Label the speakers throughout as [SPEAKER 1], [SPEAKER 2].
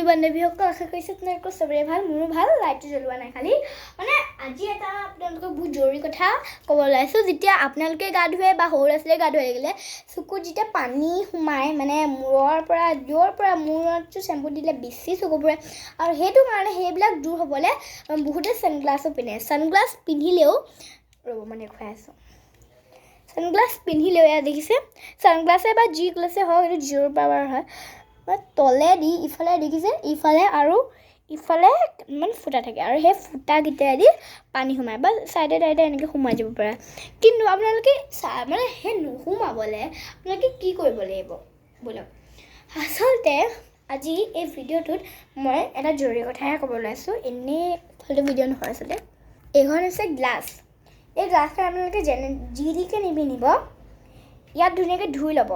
[SPEAKER 1] বান্ধৱীসকল আশা কৰিছোঁ আপোনালোকৰ চবৰে ভাল মোৰো ভাল লাইটটো জ্বলোৱা নাই খালি মানে আজি এটা আপোনালোকক বহুত জৰুৰী কথা ক'ব ওলাইছোঁ যেতিয়া আপোনালোকে গা ধুৱে বা সৰু ল'ৰা ছোৱালীয়ে গা ধুৱে গ'লে চকুত যেতিয়া পানী সোমায় মানে মূৰৰ পৰা মূৰতটো চেম্পু দিলে বেছি চকু পুৰে আৰু সেইটো কাৰণে সেইবিলাক দূৰ হ'বলৈ বহুতে ছানগ্লাছো পিন্ধে ছানগ্লাছ পিন্ধিলেও ৰ'ব মানে খুৱাই আছোঁ ছানগ্লাছ পিন্ধিলেও এয়া দেখিছে ছানগ্লাছে বা যি গ্লাছে হওক এইটো জিৰ' পাৱাৰ হয় তলেদি ইফালে দেখিছে ইফালে আৰু ইফালে মানে ফুটা থাকে আৰু সেই ফুটাকেইটাইদি পানী সোমায় বা চাইডে এনেকৈ সোমাই যাব পাৰে কিন্তু আপোনালোকে মানে সেই নোসোমাবলৈ আপোনালোকে কি কৰিব লাগিব বলক আচলতে আজি এই ভিডিঅ'টোত মই এটা জৰুৰী কথাহে ক'ব ওলাইছোঁ এনেই ফালতু ভিডিঅ' নহয় আচলতে এইখন হৈছে গ্লাছ এই গ্লাছখন আপোনালোকে যিদিকে নিপিন্ধিব ইয়াত ধুনীয়াকৈ ধুই ল'ব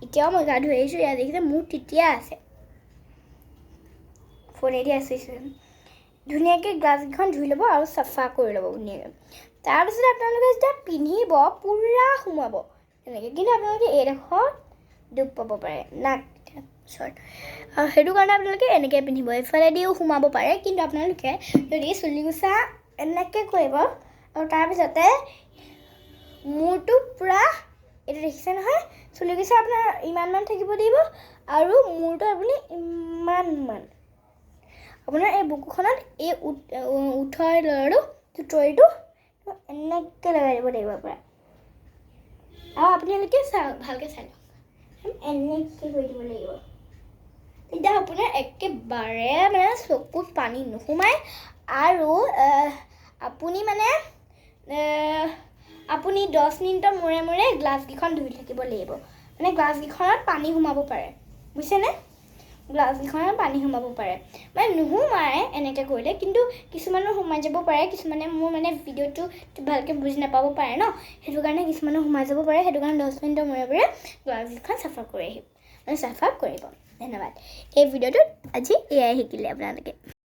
[SPEAKER 1] এতিয়াও মই গা ধুই আহিছোঁ ইয়াত দেখিছে মোৰ তেতিয়া আছে ফোনেদি আছে ধুনীয়াকৈ গ্লাছকেইখন ধুই ল'ব আৰু চাফা কৰি ল'ব ধুনীয়াকৈ তাৰপিছত আপোনালোকে যেতিয়া পিন্ধিব পূৰা সোমাব তেনেকৈ কিন্তু আপোনালোকে এইডোখৰ দুখ পাব পাৰে নাক চৰ্ট আৰু সেইটো কাৰণে আপোনালোকে এনেকৈ পিন্ধিব এইফালেদিও সোমাব পাৰে কিন্তু আপোনালোকে যদি চুলিকোছা এনেকৈ কৰিব আৰু তাৰপিছতে মূৰটো পূৰা এইটো দেখিছে নহয় চুলিকোছা আপোনাৰ ইমানমান থাকিব লাগিব আৰু মূৰটো আপুনি ইমানমান আপোনাৰ এই বুকুখনত এই উঠৰ ল'ৰাটো টুটৰিটো এনেকৈ লগাই দিব লাগিব পূৰা আৰু আপোনালোকে ভালকৈ চাই লওক এনেকৈ কৰি দিব লাগিব তেতিয়া আপোনাৰ একেবাৰে মানে চকুত পানী নোসোমায় আৰু আপুনি 10 মিনিটৰ মূৰে গ্লাছকেইখন ধুই থাকিব লাগিব মানে গ্লাছকেইখনত পানী সোমাব পাৰে বুজিছেনে গ্লাছকেইখনত পানী সোমাব পাৰে মানে নোসোমায় এনেকৈ কৰিলে কিন্তু কিছুমানৰ সোমাই যাব পাৰে কিছুমানে মোৰ মানে ভিডিঅ'টো ভালকৈ বুজি নাপাব পাৰে ন সেইটো কাৰণে কিছুমানৰ সোমাই যাব পাৰে সেইটো কাৰণে 10 মিনিটৰ মূৰে গ্লাছকেইখন চাফা কৰি আহিব মানে চাফা কৰিব ধন্যবাদ এই ভিডিঅ'টোত আজি এয়াই শিকিলে আপোনালোকে